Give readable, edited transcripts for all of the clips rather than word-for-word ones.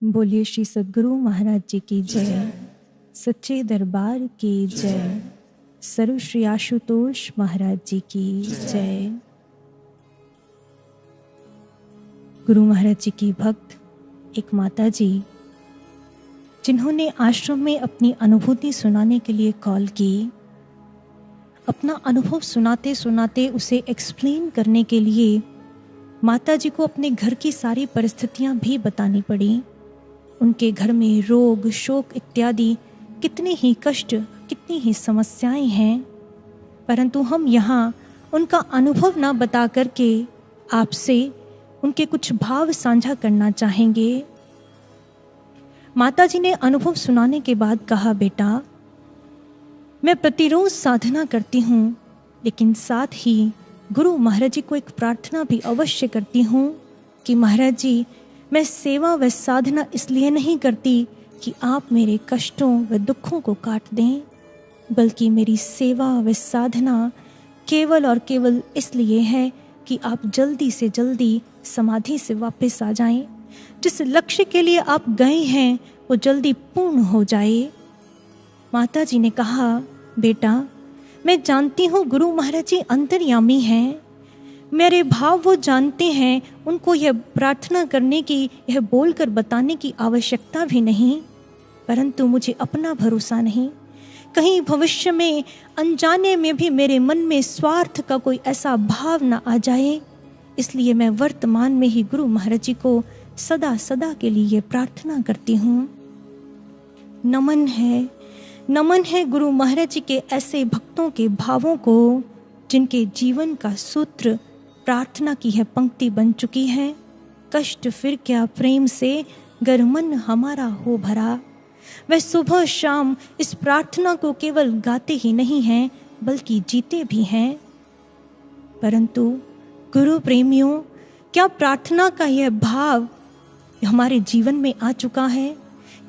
बोलिए श्री सद्गुरु महाराज जी की जय, सच्चे दरबार की जय, सर्व श्री आशुतोष महाराज जी की जय। गुरु महाराज जी की भक्त एक माता जी, जिन्होंने आश्रम में अपनी अनुभूति सुनाने के लिए कॉल की। अपना अनुभव सुनाते सुनाते उसे एक्सप्लेन करने के लिए माता जी को अपने घर की सारी परिस्थितियां भी बतानी पड़ी। उनके घर में रोग, शोक इत्यादि कितने ही कष्ट, कितनी ही समस्याएं हैं, परंतु हम यहाँ उनका अनुभव ना बता करके आपसे उनके कुछ भाव साझा करना चाहेंगे। माता जी ने अनुभव सुनाने के बाद कहा, बेटा मैं प्रतिरोज साधना करती हूँ, लेकिन साथ ही गुरु महाराज जी को एक प्रार्थना भी अवश्य करती हूँ कि महाराज जी, मैं सेवा व साधना इसलिए नहीं करती कि आप मेरे कष्टों व दुखों को काट दें, बल्कि मेरी सेवा व साधना केवल और केवल इसलिए है कि आप जल्दी से जल्दी समाधि से वापस आ जाएं। जिस लक्ष्य के लिए आप गए हैं वो जल्दी पूर्ण हो जाए। माता जी ने कहा, बेटा मैं जानती हूँ गुरु महाराज जी अंतर्यामी हैं, मेरे भाव वो जानते हैं, उनको यह प्रार्थना करने की, यह बोलकर बताने की आवश्यकता भी नहीं, परंतु मुझे अपना भरोसा नहीं, कहीं भविष्य में अनजाने में भी मेरे मन में स्वार्थ का कोई ऐसा भाव न आ जाए, इसलिए मैं वर्तमान में ही गुरु महाराज जी को सदा सदा के लिए प्रार्थना करती हूँ। नमन है गुरु महाराज जी के ऐसे भक्तों के भावों को, जिनके जीवन का सूत्र प्रार्थना की है पंक्ति बन चुकी है। कष्ट फिर क्या प्रेम से, गर मन हमारा हो भरा। वह सुबह शाम इस प्रार्थना को केवल गाते ही नहीं हैं, बल्कि जीते भी हैं। परंतु गुरु प्रेमियों, क्या प्रार्थना का यह भाव हमारे जीवन में आ चुका है?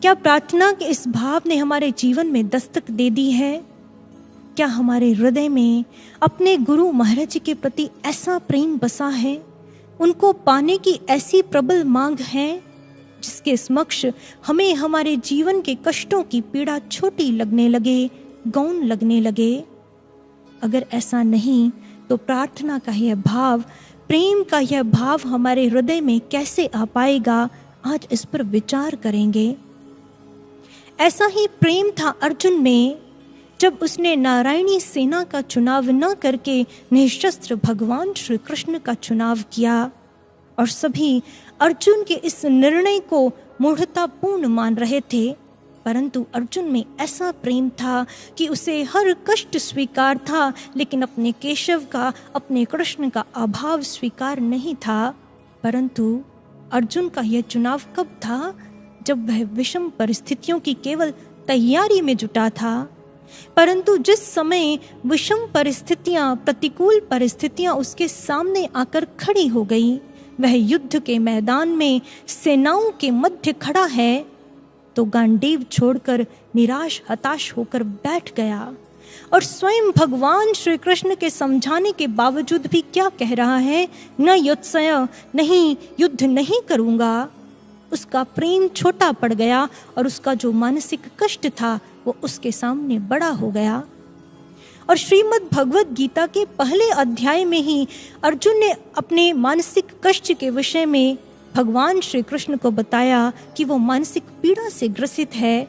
क्या प्रार्थना के इस भाव ने हमारे जीवन में दस्तक दे दी है? क्या हमारे हृदय में अपने गुरु महाराज जी के प्रति ऐसा प्रेम बसा है, उनको पाने की ऐसी प्रबल मांग है, जिसके समक्ष हमें हमारे जीवन के कष्टों की पीड़ा छोटी लगने लगे, गौण लगने लगे? अगर ऐसा नहीं तो प्रार्थना का यह भाव, प्रेम का यह भाव हमारे हृदय में कैसे आ पाएगा? आज इस पर विचार करेंगे। ऐसा ही प्रेम था अर्जुन में, जब उसने नारायणी सेना का चुनाव न करके निशस्त्र भगवान श्री कृष्ण का चुनाव किया, और सभी अर्जुन के इस निर्णय को मूढ़तापूर्ण मान रहे थे, परंतु अर्जुन में ऐसा प्रेम था कि उसे हर कष्ट स्वीकार था, लेकिन अपने केशव का, अपने कृष्ण का अभाव स्वीकार नहीं था। परंतु अर्जुन का यह चुनाव कब था? जब वह विषम परिस्थितियों की केवल तैयारी में जुटा था। परंतु जिस समय विषम परिस्थितियां, प्रतिकूल परिस्थितियां उसके सामने आकर खड़ी हो गई, वह युद्ध के मैदान में सेनाओं के मध्य खड़ा है, तो गांडीव छोड़कर निराश हताश होकर बैठ गया, और स्वयं भगवान श्री कृष्ण के समझाने के बावजूद भी क्या कह रहा है? न युत्सय, नहीं, युद्ध नहीं करूंगा। उसका प्रेम छोटा पड़ गया, और उसका जो मानसिक कष्ट था वो उसके सामने बड़ा हो गया। और श्रीमद् भगवद गीता के पहले अध्याय में ही अर्जुन ने अपने मानसिक कष्ट के विषय में भगवान श्री कृष्ण को बताया कि वो मानसिक पीड़ा से ग्रसित है।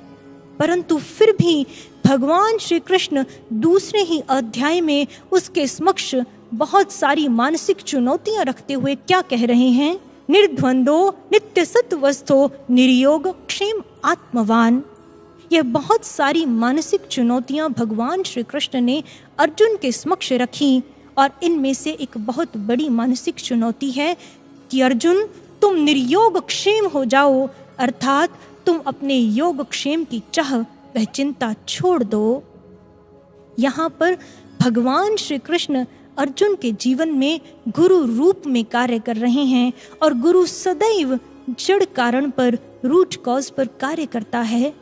परंतु फिर भी भगवान श्री कृष्ण दूसरे ही अध्याय में उसके समक्ष बहुत सारी मानसिक चुनौतियां रखते हुए क्या कह रहे हैं? निर्द्वंदो नित्य सत्वस्थो निर्योग क्षेम आत्मवान। यह बहुत सारी मानसिक चुनौतियां भगवान श्री कृष्ण ने अर्जुन के समक्ष रखी, और इनमें से एक बहुत बड़ी मानसिक चुनौती है कि अर्जुन, तुम निर्योग क्षेम हो जाओ, अर्थात तुम अपने योग क्षेम की चाह वह चिंता छोड़ दो। यहाँ पर भगवान श्री कृष्ण अर्जुन के जीवन में गुरु रूप में कार्य कर रहे हैं, और गुरु सदैव जड़ कारण पर, रूट कॉज पर कार्य करता है।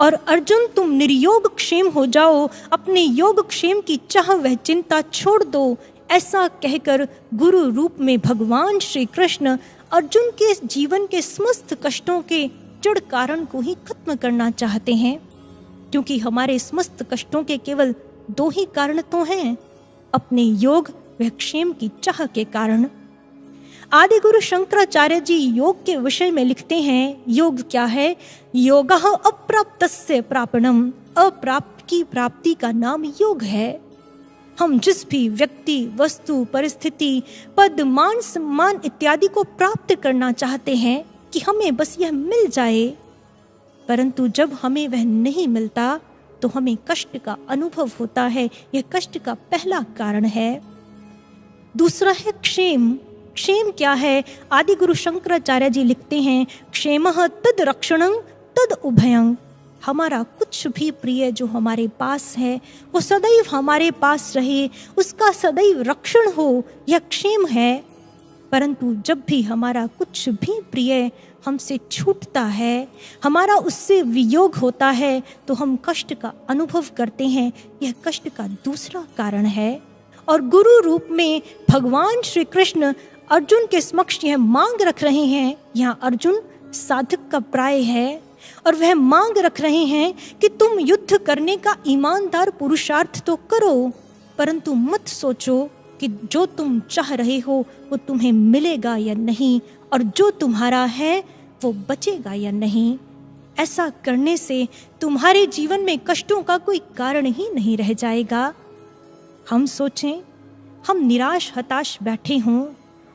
और अर्जुन, तुम निर्योग क्षेम हो जाओ, अपने योग क्षेम की चाह वह चिंता छोड़ दो, ऐसा कहकर गुरु रूप में भगवान श्री कृष्ण अर्जुन के जीवन के समस्त कष्टों के जड़ कारण को ही खत्म करना चाहते हैं, क्योंकि हमारे समस्त कष्टों के केवल 2 ही कारण तो हैं, अपने योग व क्षेम की चाह के कारण। आदि गुरु शंकराचार्य जी योग के विषय में लिखते हैं, योग क्या है? योगः अप्राप्तस्य प्रापणम, अप्राप्त की प्राप्ति का नाम योग है। हम जिस भी व्यक्ति, वस्तु, परिस्थिति, पद, मान, सम्मान इत्यादि को प्राप्त करना चाहते हैं कि हमें बस यह मिल जाए, परंतु जब हमें वह नहीं मिलता तो हमें कष्ट का अनुभव होता है। यह कष्ट का पहला कारण है। दूसरा है क्षेम। क्षेम क्या है? आदि गुरु शंकराचार्य जी लिखते हैं, क्षेमः तद रक्षणं तद उभयं। हमारा कुछ भी प्रिय जो हमारे पास है वो सदैव हमारे पास रहे, उसका सदैव रक्षण हो, यह क्षेम है। परंतु जब भी हमारा कुछ भी प्रिय हमसे छूटता है, हमारा उससे वियोग होता है, तो हम कष्ट का अनुभव करते हैं। यह कष्ट का दूसरा कारण है। और गुरु रूप में भगवान श्री कृष्ण अर्जुन के समक्ष यह मांग रख रहे हैं। यहाँ अर्जुन साधक का प्राय है और वह मांग रख रहे हैं कि तुम युद्ध करने का ईमानदार पुरुषार्थ तो करो, परंतु मत सोचो कि जो तुम चाह रहे हो वो तुम्हें मिलेगा या नहीं, और जो तुम्हारा है वो बचेगा या नहीं। ऐसा करने से तुम्हारे जीवन में कष्टों का कोई कारण ही नहीं रह जाएगा। हम सोचें, हम निराश हताश बैठे हों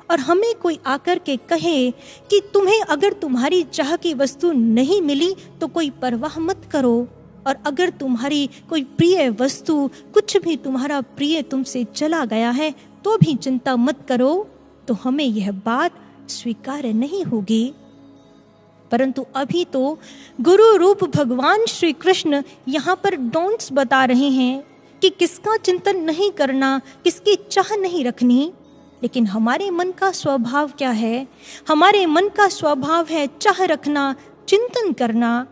और हमें कोई आकर के कहे कि तुम्हें अगर तुम्हारी चाह की वस्तु नहीं मिली तो कोई परवाह मत करो, और अगर तुम्हारी कोई प्रिय वस्तु, कुछ भी तुम्हारा प्रिय तुमसे चला गया है तो भी चिंता मत करो, तो हमें यह बात स्वीकार्य नहीं होगी। परंतु अभी तो गुरु रूप भगवान श्री कृष्ण यहाँ पर डोंट्स बता रहे हैं कि किसका चिंतन नहीं करना, किसकी चाह नहीं रखनी। लेकिन हमारे मन का स्वभाव क्या है? हमारे मन का स्वभाव है चाह रखना, चिंतन करना।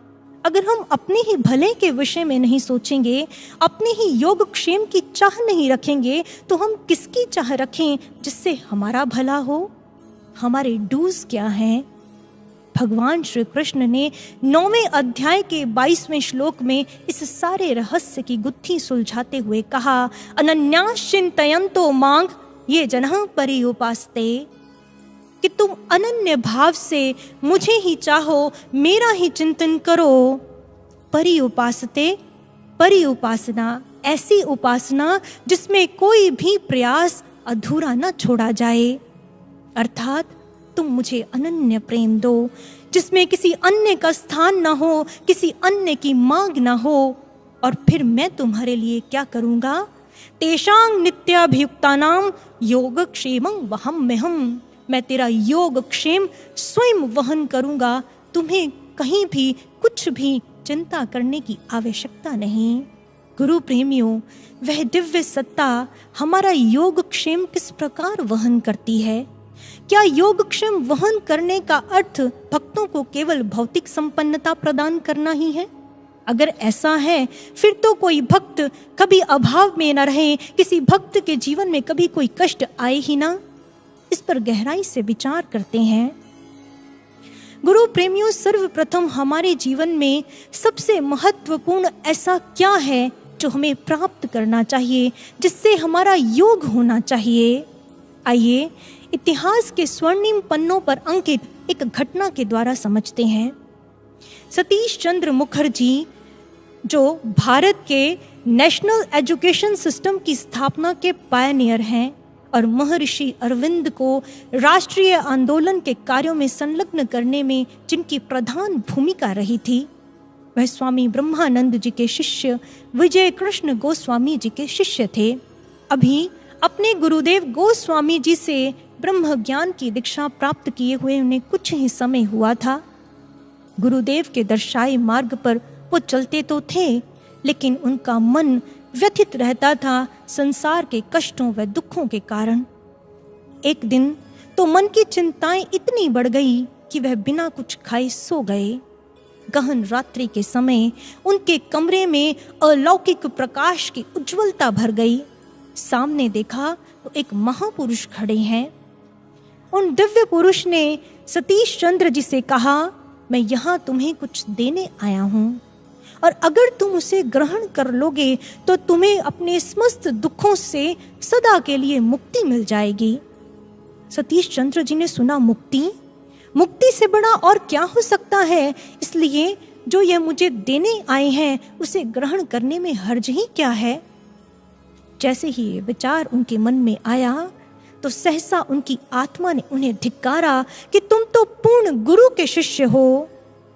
अगर हम अपने ही भले के विषय में नहीं सोचेंगे, अपने ही योग क्षेम की चाह नहीं रखेंगे, तो हम किसकी चाह रखें जिससे हमारा भला हो? हमारे डूज क्या हैं? भगवान श्री कृष्ण ने 9वें अध्याय के 22वें श्लोक में इस सारे रहस्य की गुत्थी सुलझाते हुए कहा, अनन्यास चिंतयन्तो मां ये जनः पर्युपासते, कि तुम अनन्य भाव से मुझे ही चाहो, मेरा ही चिंतन करो। पर्युपासते, परिउपासना, ऐसी उपासना जिसमें कोई भी प्रयास अधूरा न छोड़ा जाए। अर्थात तुम मुझे अनन्य प्रेम दो, जिसमें किसी अन्य का स्थान न हो, किसी अन्य की मांग न हो, और फिर मैं तुम्हारे लिए क्या करूँगा? तेषां नित्याभियुक्तानां योगक्षेमं वहम्यहम्, मैं तेरा योग क्षेम स्वयं वहन करूँगा। तुम्हें कहीं भी कुछ भी चिंता करने की आवश्यकता नहीं। गुरु प्रेमियों, वह दिव्य सत्ता हमारा योग क्षेम किस प्रकार वहन करती है? क्या योगक्षेम वहन करने का अर्थ भक्तों को केवल भौतिक संपन्नता प्रदान करना ही है? अगर ऐसा है फिर तो कोई भक्त कभी अभाव में न रहे, किसी भक्त के जीवन में कभी कोई कष्ट आए ही ना। इस पर गहराई से विचार करते हैं। गुरु प्रेमियों, सर्वप्रथम हमारे जीवन में सबसे महत्वपूर्ण ऐसा क्या है जो हमें प्राप्त करना चाहिए, जिससे हमारा योग होना चाहिए? आइए इतिहास के स्वर्णिम पन्नों पर अंकित एक घटना के द्वारा समझते हैं। सतीश चंद्र मुखर्जी, जो भारत के नेशनल एजुकेशन सिस्टम की स्थापना के पायनियर हैं और महर्षि अरविंद को राष्ट्रीय आंदोलन के कार्यों में संलग्न करने में जिनकी प्रधान भूमिका रही थी, वह स्वामी ब्रह्मानंद जी के शिष्य विजय कृष्ण गोस्वामी जी के शिष्य थे। अभी अपने गुरुदेव गोस्वामी जी से ब्रह्म ज्ञान की दीक्षा प्राप्त किए हुए उन्हें कुछ ही समय हुआ था। गुरुदेव के दर्शाए मार्ग पर वो चलते तो थे, लेकिन उनका मन व्यथित रहता था संसार के कष्टों व दुखों के कारण। एक दिन तो मन की चिंताएं इतनी बढ़ गई कि वह बिना कुछ खाए सो गए। गहन रात्रि के समय उनके कमरे में अलौकिक प्रकाश की उज्जवलता भर गई। सामने देखा तो एक महापुरुष खड़े हैं। उन दिव्य पुरुष ने सतीश चंद्र जी से कहा, मैं यहाँ तुम्हें कुछ देने आया हूँ, और अगर तुम उसे ग्रहण कर लोगे तो तुम्हें अपने समस्त दुखों से सदा के लिए मुक्ति मिल जाएगी। सतीश चंद्र जी ने सुना, मुक्ति से बड़ा और क्या हो सकता है, इसलिए जो यह मुझे देने आए हैं उसे ग्रहण करने में हर्ज ही क्या है। जैसे ही ये विचार उनके मन में आया तो सहसा उनकी आत्मा ने उन्हें धिक्कारा कि तुम तो पूर्ण गुरु के शिष्य हो।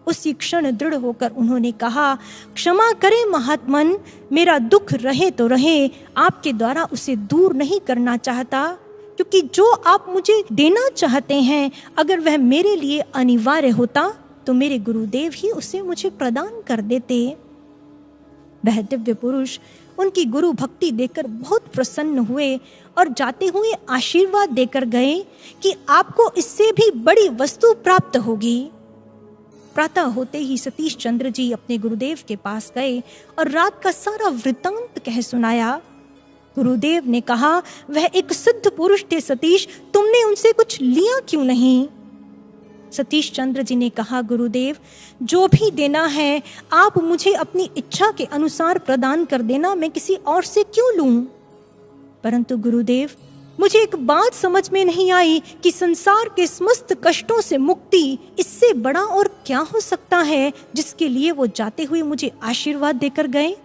उसी क्षण दृढ़ होकर उन्होंने कहा, क्षमा करें महात्मन, मेरा दुख रहे तो रहे, आपके द्वारा उसे दूर नहीं करना चाहता, क्योंकि जो आप मुझे देना चाहते हैं अगर वह मेरे लिए अनिवार्य होता तो मेरे गुरुदेव ही उसे मुझे प्रदान कर देते। वह दिव्य पुरुष उनकी गुरु भक्ति देखकर बहुत प्रसन्न हुए और जाते हुए आशीर्वाद देकर गए कि आपको इससे भी बड़ी वस्तु प्राप्त होगी। प्रातः होते ही सतीश चंद्र जी अपने गुरुदेव के पास गए और रात का सारा वृत्तांत कह सुनाया। गुरुदेव ने कहा, वह एक सिद्ध पुरुष थे सतीश, तुमने उनसे कुछ लिया क्यों नहीं? सतीश चंद्र जी ने कहा, गुरुदेव, जो भी देना है आप मुझे अपनी इच्छा के अनुसार प्रदान कर देना, मैं किसी और से क्यों लूं? परंतु गुरुदेव, मुझे एक बात समझ में नहीं आई कि संसार के समस्त कष्टों से मुक्ति इससे बड़ा और क्या हो सकता है जिसके लिए वो जाते हुए मुझे आशीर्वाद देकर गए।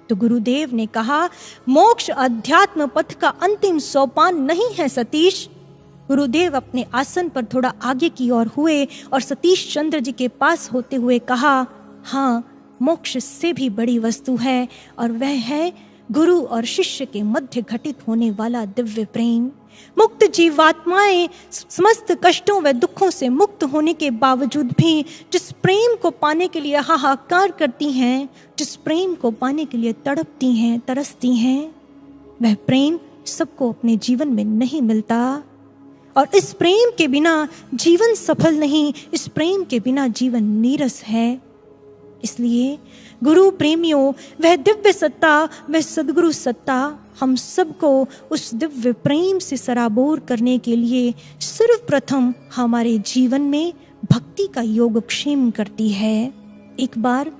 तो गुरुदेव ने कहा, मोक्ष अध्यात्म पथ का अंतिम सोपान नहीं है सतीश। गुरुदेव अपने आसन पर थोड़ा आगे की ओर हुए और सतीश चंद्र जी के पास होते हुए कहा, हाँ, मोक्ष से भी बड़ी वस्तु है और वह है गुरु और शिष्य के मध्य घटित होने वाला दिव्य प्रेम। मुक्त जीवात्माएं समस्त कष्टों व दुखों से मुक्त होने के बावजूद भी जिस प्रेम को पाने के लिए हाहाकार करती हैं, जिस प्रेम को पाने के लिए तड़पती हैं, तरसती हैं, वह प्रेम सबको अपने जीवन में नहीं मिलता। और इस प्रेम के बिना जीवन सफल नहीं, इस प्रेम के बिना जीवन नीरस है। इसलिए गुरु प्रेमियों, वह दिव्य सत्ता, वह सद्गुरु सत्ता हम सबको उस दिव्य प्रेम से सराबोर करने के लिए सर्वप्रथम हमारे जीवन में भक्ति का योगक्षेम करती है। एक बार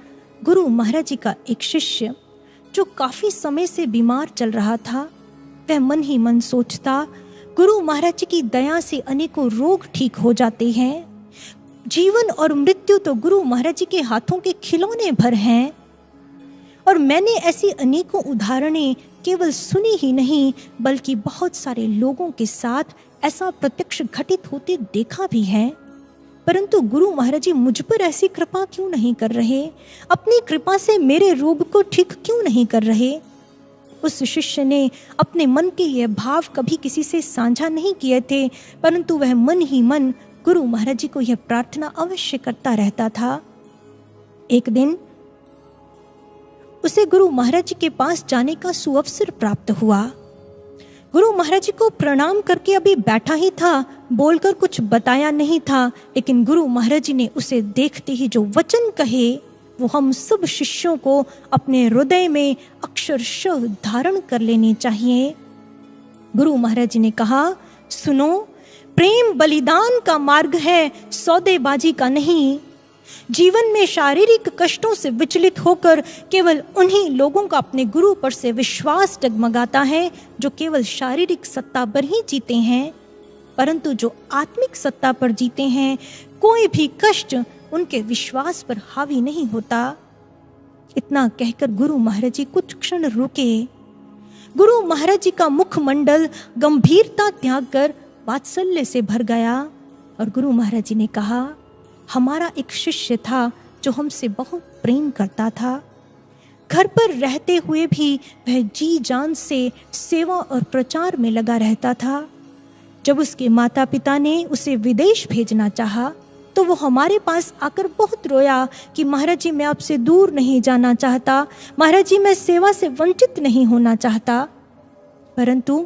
गुरु महाराज जी का एक शिष्य जो काफी समय से बीमार चल रहा था, वह मन ही मन सोचता, गुरु महाराज जी की दया से अनेकों रोग ठीक हो जाते हैं। जीवन और मृत्यु तो गुरु महाराज जी के हाथों के खिलौने भर हैं। और मैंने ऐसी अनेकों उदाहरणें केवल सुनी ही नहीं बल्कि बहुत सारे लोगों के साथ ऐसा प्रत्यक्ष घटित होते देखा भी है। परंतु गुरु महाराज जी मुझ पर ऐसी कृपा क्यों नहीं कर रहे? अपनी कृपा से मेरे रोग को ठीक क्यों नहीं कर रहे? उस शिष्य ने अपने मन के यह भाव कभी किसी से साझा नहीं किए थे, परंतु वह मन ही मन गुरु महाराज जी को यह प्रार्थना अवश्य करता रहता था। एक दिन उसे गुरु महाराज जी के पास जाने का सुअवसर प्राप्त हुआ। गुरु महाराज जी को प्रणाम करके अभी बैठा ही था, बोलकर कुछ बताया नहीं था, लेकिन गुरु महाराज जी ने उसे देखते ही जो वचन कहे वो हम सब शिष्यों को अपने हृदय में अक्षरशः धारण कर लेने चाहिए। गुरु महाराज जी ने कहा, सुनो, प्रेम बलिदान का मार्ग है, सौदेबाजी का नहीं। जीवन में शारीरिक कष्टों से विचलित होकर केवल उन्हीं लोगों का अपने गुरु पर से विश्वास डगमगाता है जो केवल शारीरिक सत्ता पर ही जीते हैं, परंतु जो आत्मिक सत्ता पर जीते हैं कोई भी कष्ट उनके विश्वास पर हावी नहीं होता। इतना कहकर गुरु महाराज जी कुछ क्षण रुके। गुरु महाराज जी का मुखमंडल गंभीरता त्याग कर वात्सल्य से भर गया और गुरु महाराज जी ने कहा, हमारा एक शिष्य था जो हमसे बहुत प्रेम करता था। घर पर रहते हुए भी वह जी जान से सेवा और प्रचार में लगा रहता था। जब उसके माता पिता ने उसे विदेश भेजना चाहा तो वो हमारे पास आकर बहुत रोया कि महाराज जी, मैं आपसे दूर नहीं जाना चाहता, महाराज जी, मैं सेवा से वंचित नहीं होना चाहता। परंतु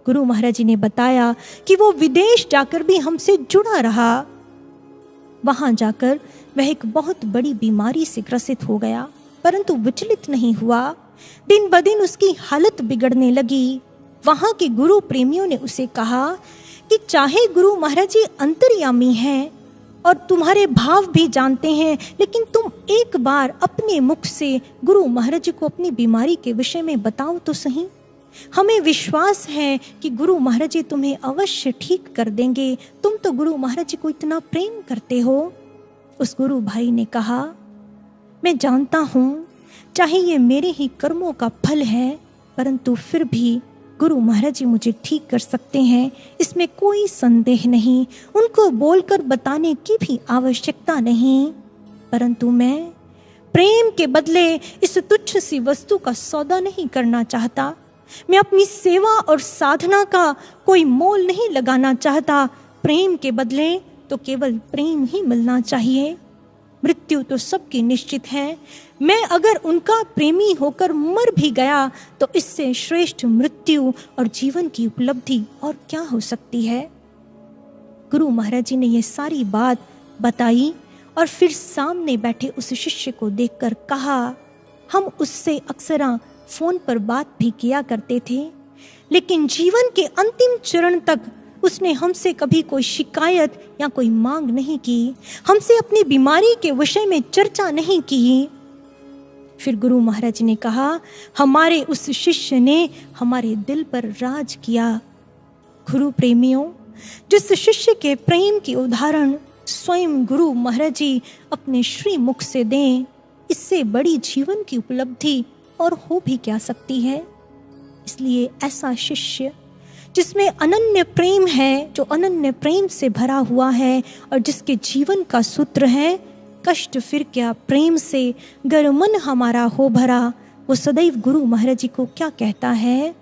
गुरु महाराज जी ने बताया कि वो विदेश जाकर भी हमसे जुड़ा रहा। वहां जाकर वह एक बहुत बड़ी बीमारी से ग्रसित हो गया, परंतु विचलित नहीं हुआ। दिन ब दिन उसकी हालत बिगड़ने लगी। वहां के गुरु प्रेमियों ने उसे कहा कि चाहे गुरु महाराज जी अंतर्यामी हैं, और तुम्हारे भाव भी जानते हैं, लेकिन तुम एक बार अपने मुख से गुरु महाराज जी को अपनी बीमारी के विषय में बताओ तो सही। हमें विश्वास है कि गुरु महाराज जी तुम्हें अवश्य ठीक कर देंगे। तुम तो गुरु महाराज जी को इतना प्रेम करते हो। उस गुरु भाई ने कहा, मैं जानता हूँ चाहे ये मेरे ही कर्मों का फल है, परंतु फिर भी गुरु महाराज जी मुझे ठीक कर सकते हैं, इसमें कोई संदेह नहीं। उनको बोलकर बताने की भी आवश्यकता नहीं। परंतु मैं प्रेम के बदले इस तुच्छ सी वस्तु का सौदा नहीं करना चाहता। मैं अपनी सेवा और साधना का कोई मोल नहीं लगाना चाहता। प्रेम के बदले तो केवल प्रेम ही मिलना चाहिए। मृत्यु तो सबकी निश्चित है। मैं अगर उनका प्रेमी होकर मर भी गया तो इससे श्रेष्ठ मृत्यु और जीवन की उपलब्धि और क्या हो सकती है। गुरु महाराज जी ने यह सारी बात बताई और फिर सामने बैठे उस शिष्य को देखकर कहा, हम उससे अक्सर फोन पर बात भी किया करते थे, लेकिन जीवन के अंतिम चरण तक उसने हमसे कभी कोई शिकायत या कोई मांग नहीं की, हमसे अपनी बीमारी के विषय में चर्चा नहीं की। फिर गुरु महाराज ने कहा, हमारे उस शिष्य ने हमारे दिल पर राज किया। गुरु प्रेमियों, जिस शिष्य के प्रेम की उदाहरण स्वयं गुरु महाराज जी अपने श्री मुख से दें, इससे बड़ी जीवन की उपलब्धि और हो भी क्या सकती है। इसलिए ऐसा शिष्य जिसमें अनन्य प्रेम है, जो अनन्य प्रेम से भरा हुआ है और जिसके जीवन का सूत्र है, कष्ट फिर क्या प्रेम से गर मन हमारा हो भरा, वो सदैव गुरु महाराज जी को क्या कहता है,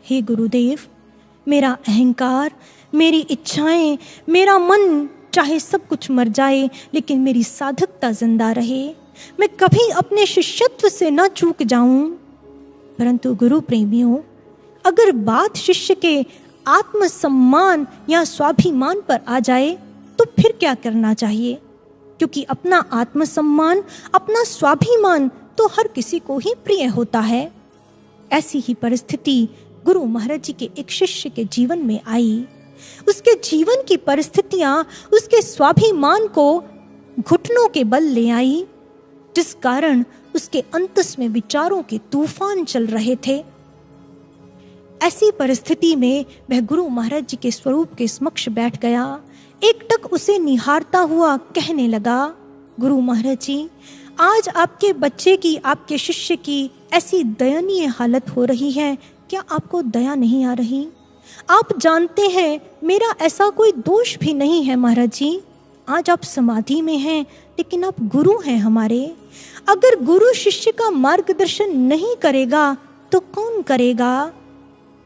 हे गुरुदेव, मेरा अहंकार, मेरी इच्छाएं, मेरा मन चाहे सब कुछ मर जाए, लेकिन मेरी साधकता जिंदा रहे। मैं कभी अपने शिष्यत्व से न चूक जाऊं। परंतु गुरु प्रेमियों, अगर बात शिष्य के आत्मसम्मान या स्वाभिमान पर आ जाए तो फिर क्या करना चाहिए, क्योंकि अपना आत्मसम्मान, अपना स्वाभिमान तो हर किसी को ही प्रिय होता है। ऐसी ही परिस्थिति गुरु महाराज जी के एक शिष्य के जीवन में आई। उसके जीवन की परिस्थितियां उसके स्वाभिमान को घुटनों के बल ले आई, जिस कारण उसके अंतस में विचारों के तूफान चल रहे थे। ऐसी परिस्थिति में वह गुरु महाराज जी के स्वरूप के समक्ष बैठ गया। एकटक उसे निहारता हुआ कहने लगा, गुरु महाराज जी, आज आपके बच्चे की, आपके शिष्य की ऐसी दयनीय हालत हो रही है, क्या आपको दया नहीं आ रही? आप जानते हैं मेरा ऐसा कोई दोष भी नहीं है महाराज जी। आज आप समाधि में हैं, लेकिन आप गुरु हैं हमारे। अगर गुरु शिष्य का मार्गदर्शन नहीं करेगा तो कौन करेगा?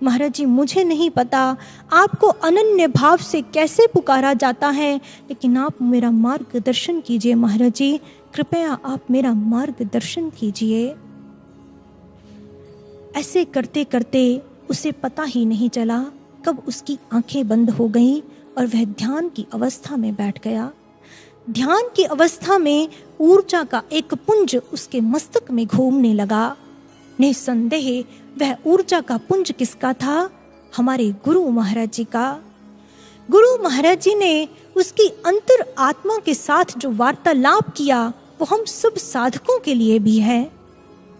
महाराज जी, मुझे नहीं पता आपको अनन्य भाव से कैसे पुकारा जाता है, लेकिन आप मेरा मार्गदर्शन कीजिए महाराज जी, कृपया आप मेरा मार्गदर्शन कीजिए। ऐसे करते करते उसे पता ही नहीं चला कब उसकी आंखें बंद हो गईं और वह ध्यान की अवस्था में बैठ गया। ध्यान की अवस्था में ऊर्जा का एक पुंज उसके मस्तक में घूमने लगा। निसंदेह वह ऊर्जा का पुंज किसका था? हमारे गुरु महाराज जी का। गुरु महाराज जी ने उसकी अंतर आत्मा के साथ जो वार्तालाप किया वो हम सब साधकों के लिए भी है।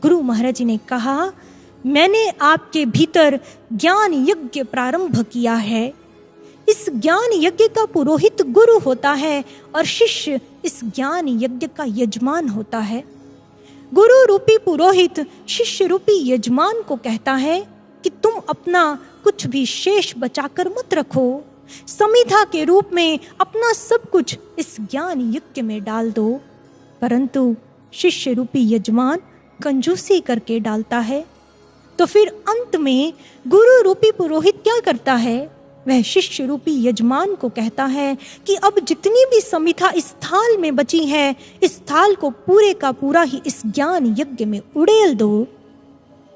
गुरु महाराज जी ने कहा, मैंने आपके भीतर ज्ञान यज्ञ प्रारंभ किया है। इस ज्ञान यज्ञ का पुरोहित गुरु होता है और शिष्य इस ज्ञान यज्ञ का यजमान होता है। गुरु रूपी पुरोहित शिष्य रूपी यजमान को कहता है कि तुम अपना कुछ भी शेष बचाकर मत रखो, समिधा के रूप में अपना सब कुछ इस ज्ञान यज्ञ में डाल दो। परंतु शिष्य रूपी यजमान कंजूसी करके डालता है। तो फिर अंत में गुरु रूपी पुरोहित क्या करता है? वह शिष्य रूपी यजमान को कहता है कि अब जितनी भी समिधा इस थाल में बची है, इस थाल को पूरे का पूरा ही इस ज्ञान यज्ञ में उड़ेल दो।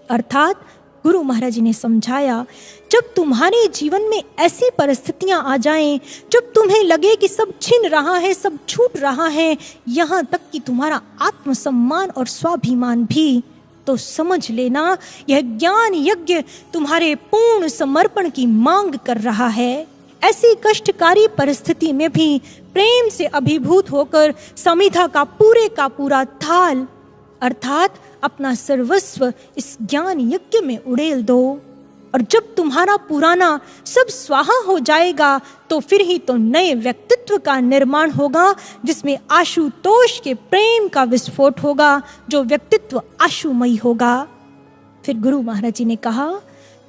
अर्थात गुरु महाराज जी ने समझाया, जब तुम्हारे जीवन में ऐसी परिस्थितियां आ जाएं, जब तुम्हें लगे कि सब छिन रहा है, सब छूट रहा है, यहाँ तक कि तुम्हारा आत्मसम्मान और स्वाभिमान भी, तो समझ लेना यह ज्ञान यज्ञ तुम्हारे पूर्ण समर्पण की मांग कर रहा है। ऐसी कष्टकारी परिस्थिति में भी प्रेम से अभिभूत होकर समिधा का पूरा थाल अर्थात अपना सर्वस्व इस ज्ञान यज्ञ में उड़ेल दो। और जब तुम्हारा पुराना सब स्वाहा हो जाएगा तो फिर ही तो नए व्यक्तित्व का निर्माण होगा, जिसमें आशुतोष के प्रेम का विस्फोट होगा, जो व्यक्तित्व आशुमयी होगा। फिर गुरु महाराज जी ने कहा,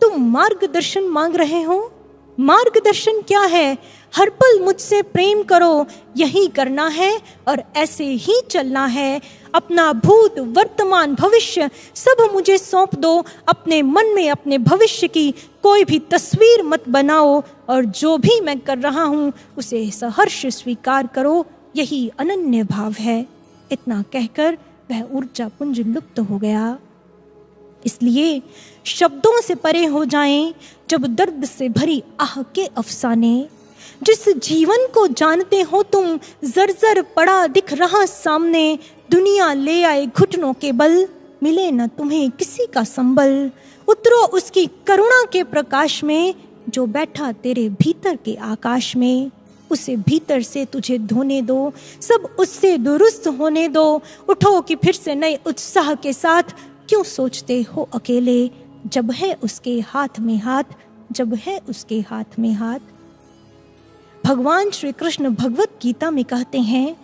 तुम मार्गदर्शन मांग रहे हो। मार्गदर्शन क्या है? हर पल मुझसे प्रेम करो, यही करना है और ऐसे ही चलना है। अपना भूत वर्तमान भविष्य सब मुझे सौंप दो। अपने मन में अपने भविष्य की कोई भी तस्वीर मत बनाओ और जो भी मैं कर रहा हूँ उसे सहर्ष स्वीकार करो, यही अनन्य भाव है। इतना कहकर वह ऊर्जा पुंज लुप्त हो गया। इसलिए शब्दों से परे हो जाएं जब दर्द से भरी आह के अफसाने। जिस जीवन को जानते हो तुम जर्जर पड़ा दिख रहा सामने, दुनिया ले आए घुटनों के बल, मिले न तुम्हें किसी का संबल। उतरो उसकी करुणा के प्रकाश में, जो बैठा तेरे भीतर के आकाश में। उसे भीतर से तुझे धोने दो, सब उससे दुरुस्त होने दो। उठो कि फिर से नए उत्साह के साथ, क्यों सोचते हो अकेले, जब है उसके हाथ में हाथ, जब है उसके हाथ में हाथ। भगवान श्री कृष्ण भगवत गीता में कहते हैं,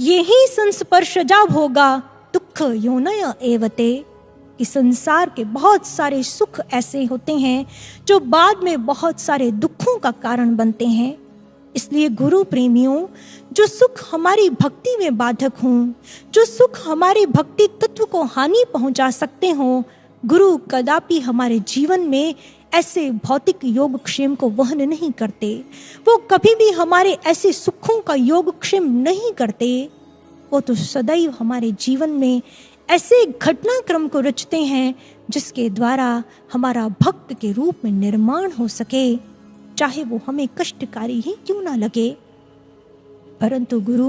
यही संस्पर्श जब होगा दुख योनय एवते, कि संसार के बहुत सारे सुख ऐसे होते हैं जो बाद में बहुत सारे दुखों का कारण बनते हैं। इसलिए गुरु प्रेमियों, जो सुख हमारी भक्ति में बाधक हों, जो सुख हमारी भक्ति तत्व को हानि पहुंचा सकते हों, गुरु कदापि हमारे जीवन में ऐसे भौतिक योगक्षेम को वहन नहीं करते। वो कभी भी हमारे ऐसे सुखों का योगक्षेम नहीं करते। वो तो सदैव हमारे जीवन में ऐसे घटनाक्रम को रचते हैं जिसके द्वारा हमारा भक्त के रूप में निर्माण हो सके, चाहे वो हमें कष्टकारी ही क्यों ना लगे। परंतु गुरु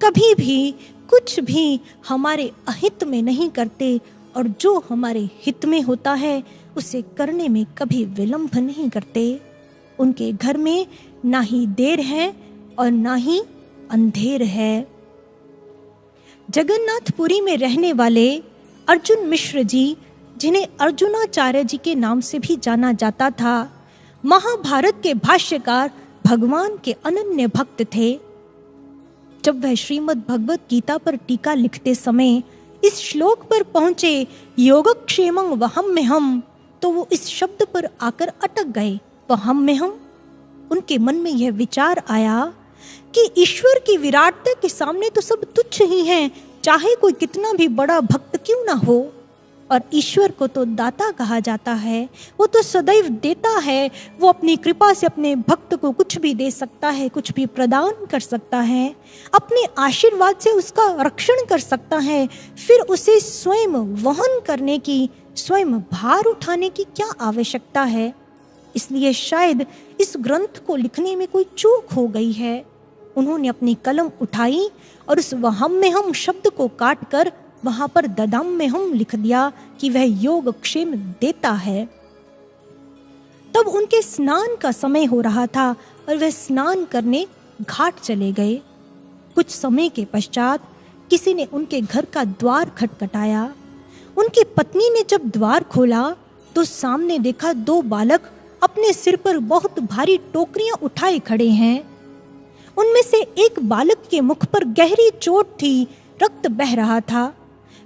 कभी भी कुछ भी हमारे अहित में नहीं करते और जो हमारे हित में होता है उसे करने में कभी विलंब नहीं करते। उनके घर में ना ही देर है और ना ही अंधेर है। जगन्नाथपुरी में रहने वाले अर्जुन मिश्र जी, जिन्हें अर्जुनाचार्य जी के नाम से भी जाना जाता था, महाभारत के भाष्यकार भगवान के अनन्य भक्त थे। जब वह श्रीमद् भगवत गीता पर टीका लिखते समय इस श्लोक पर पहुंचे, योगक्षेमं वहम्यहम्, तो वो इस शब्द पर आकर अटक गए, वहम्यहम्। उनके मन में यह विचार आया कि ईश्वर की विराटता के सामने तो सब तुच्छ ही हैं, चाहे कोई कितना भी बड़ा भक्त क्यों ना हो। और ईश्वर को तो दाता कहा जाता है, वो तो सदैव देता है। वो अपनी कृपा से अपने भक्त को कुछ भी दे सकता है, कुछ भी प्रदान कर सकता है, अपने आशीर्वाद से उसका रक्षण कर सकता है। फिर उसे स्वयं वहन करने की, स्वयं भार उठाने की क्या आवश्यकता है। इसलिए शायद इस ग्रंथ को लिखने में कोई चूक हो गई है। उन्होंने अपनी कलम उठाई और उस वहम्यहम् शब्द को काट कर वहां पर ददाम्यहम् लिख दिया कि वह योगक्षेम देता है। तब उनके स्नान का समय हो रहा था और वह स्नान करने घाट चले गए। कुछ समय के पश्चात किसी ने उनके घर का द्वार खटखटाया। उनकी पत्नी ने जब द्वार खोला तो सामने देखा दो बालक अपने सिर पर बहुत भारी टोकरियां उठाए खड़े हैं। उनमें से एक बालक के मुख पर गहरी चोट थी, रक्त बह रहा था।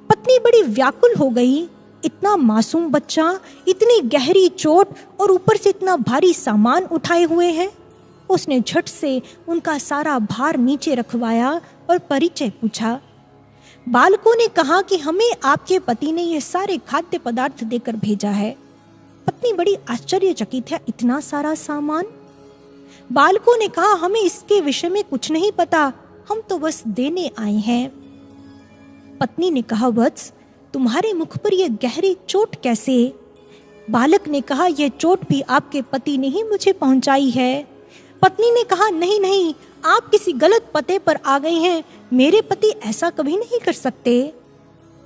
पत्नी बड़ी व्याकुल हो गई। इतना मासूम बच्चा, इतनी गहरी चोट और ऊपर से इतना भारी सामान उठाए हुए हैं। उसने झट से उनका सारा भार नीचे रखवाया और परिचय पूछा। बालकों ने कहा कि हमें आपके पति ने ये सारे खाद्य पदार्थ देकर भेजा है। पत्नी बड़ी आश्चर्यचकित है, इतना सारा सामान। बालकों ने कहा, हमें इसके विषय में कुछ नहीं पता, हम तो बस देने आए हैं। पत्नी ने कहा, वत्स, तुम्हारे मुख पर यह गहरी चोट कैसे? बालक ने कहा, यह चोट भी आपके पति ने ही मुझे पहुंचाई है। पत्नी ने कहा, नहीं नहीं, आप किसी गलत पते पर आ गए हैं, मेरे पति ऐसा कभी नहीं कर सकते।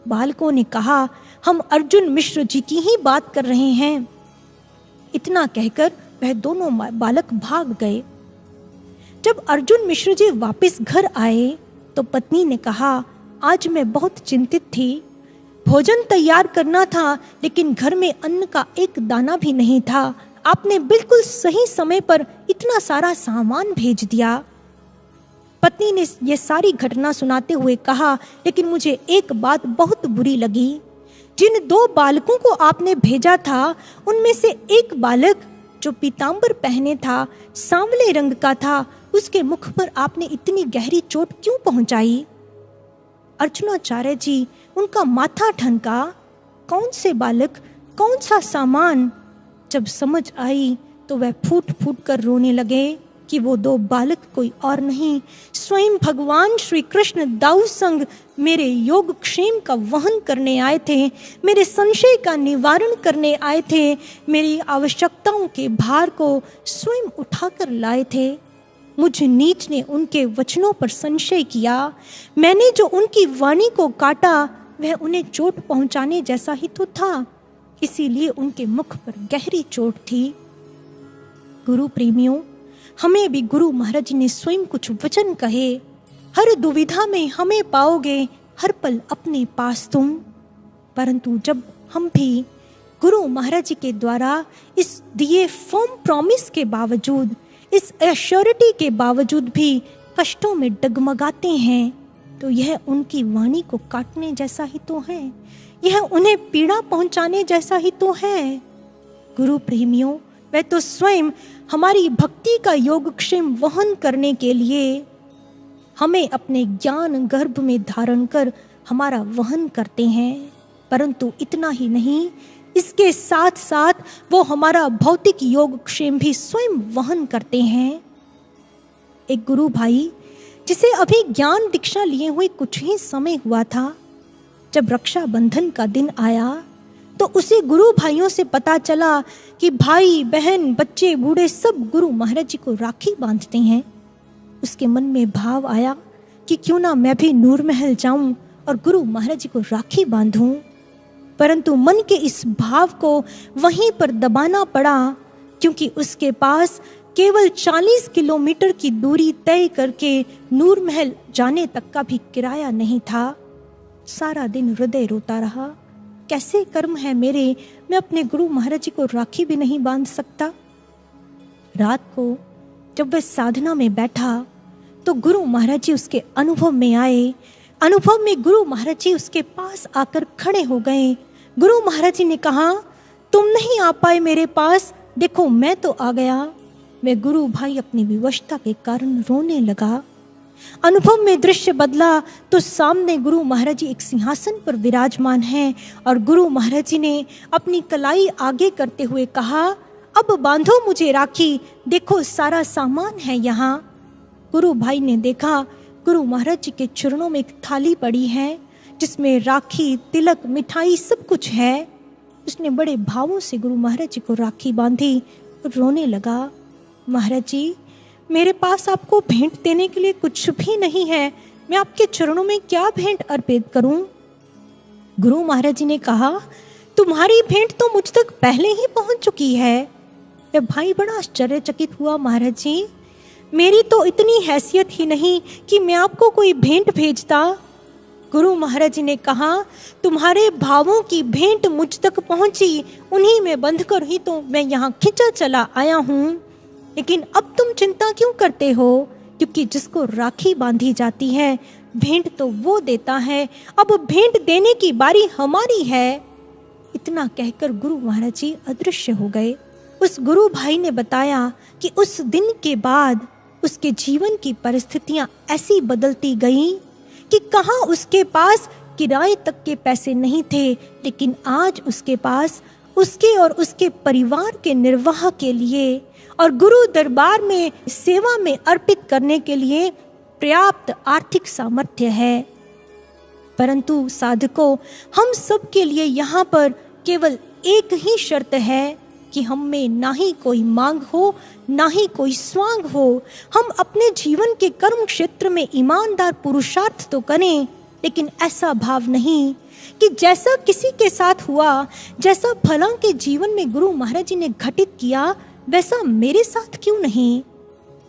बालकों ने कहा, हम अर्जुन मिश्र जी की ही बात कर रहे हैं। इतना कहकर वह दोनों बालक भाग गए जब अर्जुन मिश्र जी वापस घर आए तो पत्नी ने कहा, आज मैं बहुत चिंतित थी। भोजन तैयार करना था लेकिन घर में अन्न का एक दाना भी नहीं था। आपने बिल्कुल सही समय पर इतना सारा सामान भेज दिया। पत्नी ने यह सारी घटना सुनाते हुए कहा, लेकिन मुझे एक बात बहुत बुरी लगी। जिन 2 बालकों को आपने भेजा था उनमें से एक बालक जो पीतांबर पहने था, सांवले रंग का था, उसके मुख पर आपने इतनी गहरी चोट क्यों पहुंचाई? अर्जुनाचार्य जी उनका माथा ठनका। कौन से बालक, कौन सा सामान? जब समझ आई तो वह फूट फूट कर रोने लगे कि वो 2 बालक कोई और नहीं, स्वयं भगवान श्री कृष्ण दाऊ संग मेरे योग क्षेम का वहन करने आए थे, मेरे संशय का निवारण करने आए थे, मेरी आवश्यकताओं के भार को स्वयं उठाकर लाए थे। मुझ नीच ने उनके वचनों पर संशय किया। मैंने जो उनकी वाणी को काटा वह उन्हें चोट पहुंचाने जैसा ही तो था, इसीलिए उनके मुख पर गहरी चोट थी। गुरु प्रेमियों, हमें भी गुरु महाराज जी ने स्वयं कुछ वचन कहे, हर दुविधा में हमें पाओगे, हर पल अपने पास तुम। परंतु जब हम भी गुरु महाराज जी के द्वारा इस दिए फर्म प्रॉमिस के बावजूद, इस एश्योरिटी के बावजूद भी कष्टों में डगमगाते हैं, तो यह उनकी वाणी को काटने जैसा ही तो है, यह उन्हें पीड़ा पहुंचाने जैसा ही तो है। गुरु प्रेमियों, वह तो स्वयं हमारी भक्ति का योगक्षेम वहन करने के लिए हमें अपने ज्ञान गर्भ में धारण कर हमारा वहन करते हैं। परंतु इतना ही नहीं, इसके साथ साथ वो हमारा भौतिक योगक्षेम भी स्वयं वहन करते हैं। एक गुरु भाई जिसे अभी ज्ञान दीक्षा लिए हुए कुछ ही समय हुआ था, जब रक्षाबंधन का दिन आया तो उसे गुरु भाइयों से पता चला कि भाई बहन बच्चे बूढ़े सब गुरु महाराज जी को राखी बांधते हैं। उसके मन में भाव आया कि क्यों ना मैं भी नूर महल जाऊं और गुरु महाराज जी को राखी बांधूं। परंतु मन के इस भाव को वहीं पर दबाना पड़ा, क्योंकि उसके पास केवल 40 किलोमीटर की दूरी तय करके नूर महल जाने तक का भी किराया नहीं था। सारा दिन हृदय रोता रहा, कैसे कर्म है मेरे, मैं अपने गुरु महाराज जी को राखी भी नहीं बांध सकता। रात को जब वह साधना में बैठा तो गुरु महाराज जी उसके अनुभव में आए। अनुभव में गुरु महाराज जी उसके पास आकर खड़े हो गए। गुरु महाराज जी ने कहा, तुम नहीं आ पाए मेरे पास, देखो मैं तो आ गया। मैं गुरु भाई अपनी विवशता के कारण रोने लगा। अनुभव में दृश्य बदला तो सामने गुरु महाराज जी एक सिंहासन पर विराजमान हैं और गुरु महाराज जी ने अपनी कलाई आगे करते हुए कहा, अब बांधो मुझे राखी, देखो सारा सामान है यहाँ। गुरु भाई ने देखा गुरु महाराज जी के चरणों में एक थाली पड़ी है जिसमें राखी, तिलक, मिठाई सब कुछ है। उसने बड़े भावों से गुरु महाराज जी को राखी बांधी और रोने लगा, महाराज जी मेरे पास आपको भेंट देने के लिए कुछ भी नहीं है, मैं आपके चरणों में क्या भेंट अर्पित करूं? गुरु महाराज जी ने कहा, तुम्हारी भेंट तो मुझ तक पहले ही पहुंच चुकी है। वह भाई बड़ा आश्चर्यचकित हुआ, महाराज जी मेरी तो इतनी हैसियत ही नहीं कि मैं आपको कोई भेंट भेजता। गुरु महाराज जी ने कहा, तुम्हारे भावों की भेंट मुझ तक पहुंची, उन्हीं में बंधकर ही तो मैं यहाँ खिंचा चला आया हूँ। लेकिन अब तुम चिंता क्यों करते हो, क्योंकि जिसको राखी बांधी जाती है भेंट तो वो देता है, अब भेंट देने की बारी हमारी है। इतना कहकर गुरु महाराज जी अदृश्य हो गए। उस गुरु भाई ने बताया कि उस दिन के बाद उसके जीवन की परिस्थितियां ऐसी बदलती गईं कि कहाँ उसके पास किराए तक के पैसे नहीं थे, लेकिन आज उसके पास उसके और उसके परिवार के निर्वाह के लिए और गुरु दरबार में सेवा में अर्पित करने के लिए पर्याप्त आर्थिक सामर्थ्य है। परंतु साधकों, हम सब के लिए यहाँ पर केवल एक ही शर्त है कि हम में ना ही कोई मांग हो ना ही कोई स्वांग हो। हम अपने जीवन के कर्म क्षेत्र में ईमानदार पुरुषार्थ तो करें, लेकिन ऐसा भाव नहीं कि जैसा किसी के साथ हुआ, जैसा फलां के जीवन में गुरु महाराज जी ने घटित किया, वैसा मेरे साथ क्यों नहीं।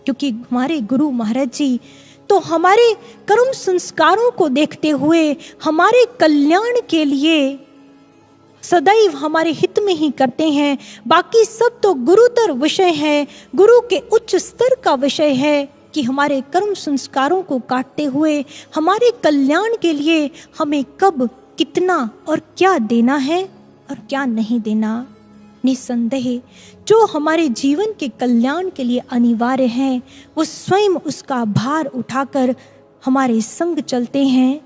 क्योंकि हमारे गुरु महाराज जी तो हमारे कर्म संस्कारों को देखते हुए हमारे कल्याण के लिए सदैव हमारे हित में ही करते हैं। बाकी सब तो गुरुतर विषय है, गुरु के उच्च स्तर का विषय है कि हमारे कर्म संस्कारों को काटते हुए हमारे कल्याण के लिए हमें कब कितना और क्या देना है और क्या नहीं देना। निस्संदेह जो हमारे जीवन के कल्याण के लिए अनिवार्य है वो स्वयं उसका भार उठाकर हमारे संग चलते हैं,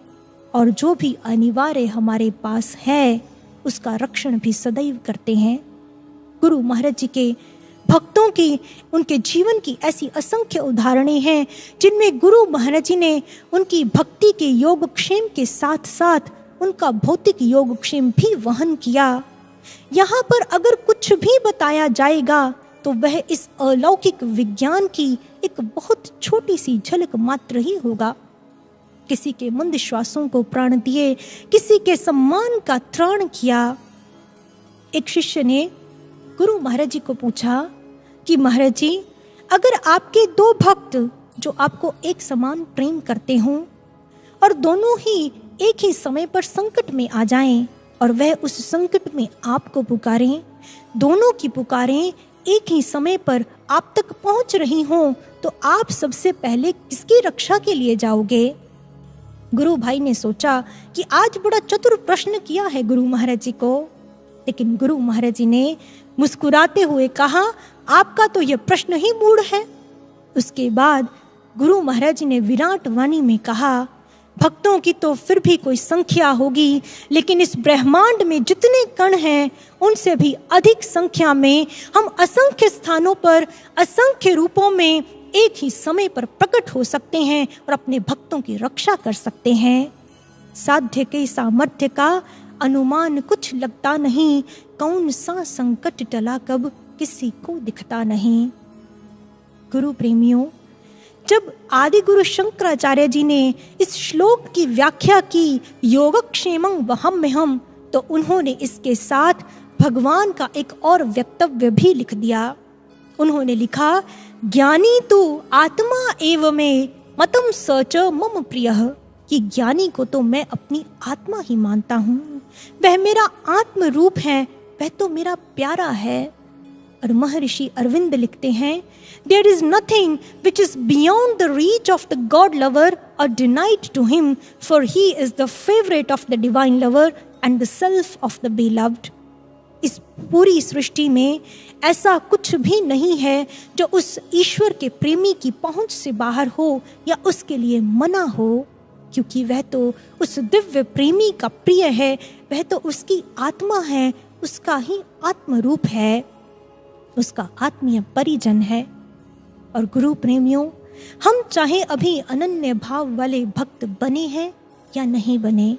और जो भी अनिवार्य हमारे पास है उसका रक्षण भी सदैव करते हैं। गुरु महाराज जी के भक्तों की, उनके जीवन की ऐसी असंख्य उदाहरणें हैं जिनमें गुरु महाराज जी ने उनकी भक्ति के योगक्षेम के साथ साथ उनका भौतिक योगक्षेम भी वहन किया। यहाँ पर अगर कुछ भी बताया जाएगा तो वह इस अलौकिक विज्ञान की एक बहुत छोटी सी झलक मात्र ही होगा। किसी के मंद श्वासों को प्राण दिए, किसी के सम्मान का त्राण किया। एक शिष्य ने गुरु महाराज जी को पूछा कि महाराज जी, अगर आपके दो भक्त जो आपको एक समान प्रेम करते हों और दोनों ही एक ही समय पर संकट में आ जाएं और वह उस संकट में आपको पुकारें, दोनों की पुकारें एक ही समय पर आप तक पहुंच रही हों, तो आप सबसे पहले किसकी रक्षा के लिए जाओगे? गुरु भाई ने सोचा कि आज बड़ा चतुर प्रश्न किया है गुरु महाराज जी को, लेकिन गुरु महाराज जी ने मुस्कुराते हुए कहा, आपका तो यह प्रश्न ही मूढ़ है। उसके बाद गुरु महाराज जी ने विराट वाणी में कहा, भक्तों की तो फिर भी कोई संख्या होगी, लेकिन इस ब्रह्मांड में जितने कण हैं उनसे भी अधिक संख्या में हम असंख्य स्थानों पर असंख्य रूपों में एक ही समय पर प्रकट हो सकते हैं और अपने भक्तों की रक्षा कर सकते हैं। साध्य के सामर्थ्य का अनुमान कुछ लगता नहीं, कौन सा संकट टला कब किसी को दिखता नहीं। गुरु प्रेमियों, जब आदि गुरु शंकराचार्य जी ने इस श्लोक की व्याख्या की योगक्षेमं वहम्यहम्, तो उन्होंने इसके साथ भगवान का एक और वक्तव्य भी लिख दिया। उन्होंने लिखा, ज्ञानी तु आत्मा एव में मतम सच मम प्रियः, कि ज्ञानी को तो मैं अपनी आत्मा ही मानता हूँ, वह मेरा आत्म रूप है, वह तो मेरा प्यारा है। और महर्षि अरविंद लिखते हैं, there is nothing which is beyond the reach of the God lover or denied to him, for he is the favorite of the divine lover and the self of the beloved. इस पूरी सृष्टि में ऐसा कुछ भी नहीं है जो उस ईश्वर के प्रेमी की पहुंच से बाहर हो या उसके लिए मना हो, क्योंकि वह तो उस दिव्य प्रेमी का प्रिय है, वह तो उसकी आत्मा है, उसका ही आत्म रूप है, उसका आत्मीय परिजन है। और गुरु प्रेमियों, हम चाहे अभी अनन्य भाव वाले भक्त बने हैं या नहीं बने,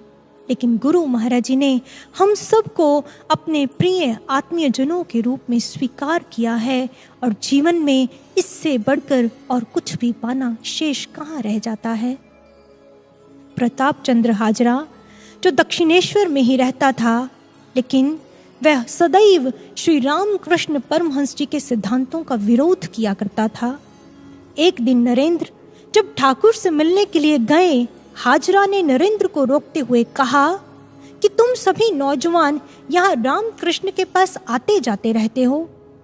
लेकिन गुरु महाराज जी ने हम सबको अपने प्रिय आत्मीय जनों के रूप में स्वीकार किया है, और जीवन में इससे बढ़कर और कुछ भी पाना शेष कहाँ रह जाता है। प्रताप चंद्र हाजरा जो दक्षिणेश्वर में ही रहता था, लेकिन वह सदैव श्री रामकृष्ण परमहंस जी के सिद्धांतों का विरोध किया करता था। एक दिन नरेंद्र जब ठाकुर से मिलने के लिए गए, हाजरा ने नरेंद्र को रोकते हुए कहा कि तुम सभी नौजवान यहाँ रामकृष्ण के पास आते जाते रहते हो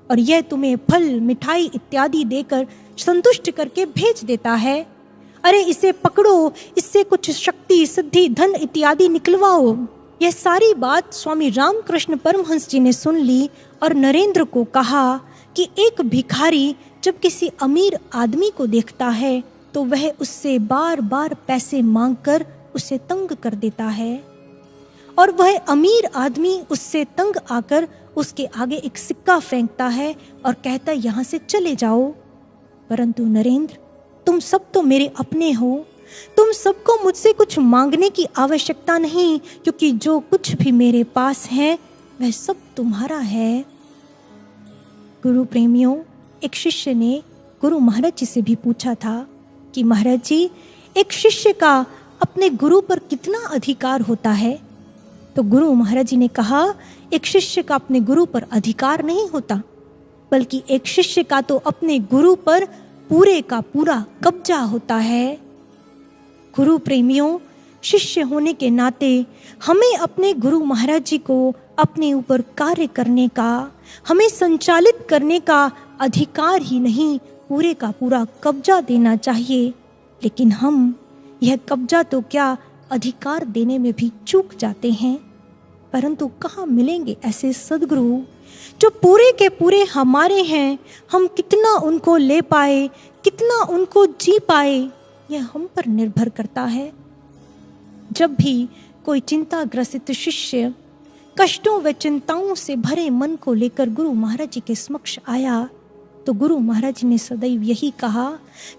और यह तुम्हें फल मिठाई इत्यादि देकर संतुष्ट करके भेज देता है। अरे इसे पकड़ो, इससे कुछ शक्ति सिद्धि धन इत्यादि निकलवाओ। यह सारी बात स्वामी रामकृष्ण परमहंस जी ने सुन ली और नरेंद्र को कहा कि एक भिखारी जब किसी अमीर आदमी को देखता है तो वह उससे बार बार पैसे मांगकर उसे तंग कर देता है, और वह अमीर आदमी उससे तंग आकर उसके आगे एक सिक्का फेंकता है और कहता है यहाँ से चले जाओ। परंतु नरेंद्र, तुम सब तो मेरे अपने हो, तुम सबको मुझसे कुछ मांगने की आवश्यकता नहीं, क्योंकि जो कुछ भी मेरे पास है वह सब तुम्हारा है। गुरु प्रेमियों, एक शिष्य ने गुरु महाराज जी से भी पूछा था कि महाराज जी, एक शिष्य का अपने गुरु पर कितना अधिकार होता है? तो गुरु महाराज जी ने कहा, एक शिष्य का अपने गुरु पर अधिकार नहीं होता, बल्कि एक शिष्य का तो अपने गुरु पर पूरे का पूरा कब्जा होता है। गुरु प्रेमियों, शिष्य होने के नाते हमें अपने गुरु महाराज जी को अपने ऊपर कार्य करने का, हमें संचालित करने का अधिकार ही नहीं, पूरे का पूरा कब्जा देना चाहिए। लेकिन हम यह कब्जा तो क्या, अधिकार देने में भी चूक जाते हैं। परंतु कहाँ मिलेंगे ऐसे सद्गुरु जो पूरे के पूरे हमारे हैं। हम कितना उनको ले पाए, कितना उनको जी पाए, यह हम पर निर्भर करता है। जब भी कोई चिंताग्रसित शिष्य कष्टों व चिंताओं से भरे मन को लेकर गुरु महाराज जी के समक्ष आया, तो गुरु महाराज जी ने सदैव यही कहा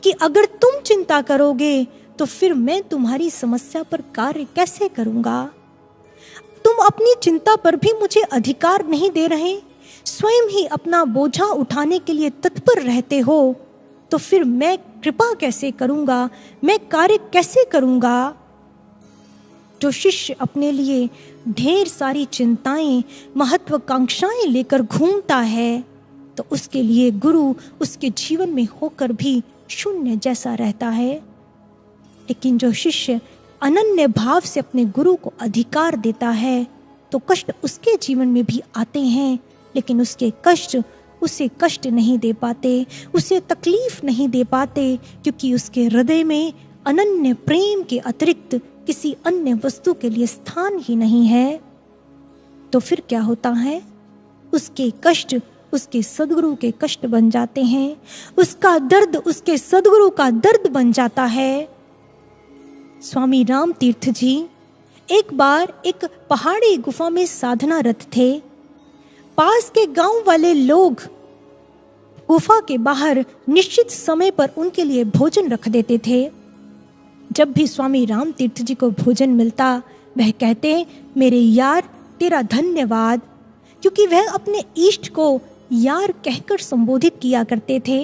कि अगर तुम चिंता करोगे तो फिर मैं तुम्हारी समस्या पर कार्य कैसे करूंगा। तुम अपनी चिंता पर भी मुझे अधिकार नहीं दे रहे, स्वयं ही अपना बोझा उठाने के लिए तत्पर रहते हो, तो फिर मैं कृपा कैसे करूंगा, मैं कार्य कैसे करूंगा। जो शिष्य अपने लिए ढेर सारी चिंताएं, महत्वाकांक्षाएं लेकर घूमता है, तो उसके लिए गुरु उसके जीवन में होकर भी शून्य जैसा रहता है। लेकिन जो शिष्य अनन्य भाव से अपने गुरु को अधिकार देता है, तो कष्ट उसके जीवन में भी आते हैं, लेकिन उसके कष्ट उसे कष्ट नहीं दे पाते, उसे तकलीफ नहीं दे पाते, क्योंकि उसके हृदय में अनन्य प्रेम के अतिरिक्त किसी अन्य वस्तु के लिए स्थान ही नहीं है। तो फिर क्या होता है, उसके कष्ट उसके सद्गुरु के कष्ट बन जाते हैं, उसका दर्द उसके सद्गुरु का दर्द बन जाता है। स्वामी राम तीर्थ जी एक बार एक पहाड़ी गुफा में साधनारत थे। पास के गांव वाले लोग गुफा के बाहर निश्चित समय पर उनके लिए भोजन रख देते थे। जब भी स्वामी राम तीर्थ जी को भोजन मिलता, वह कहते, मेरे यार तेरा धन्यवाद, क्योंकि वह अपने इष्ट को यार कहकर संबोधित किया करते थे।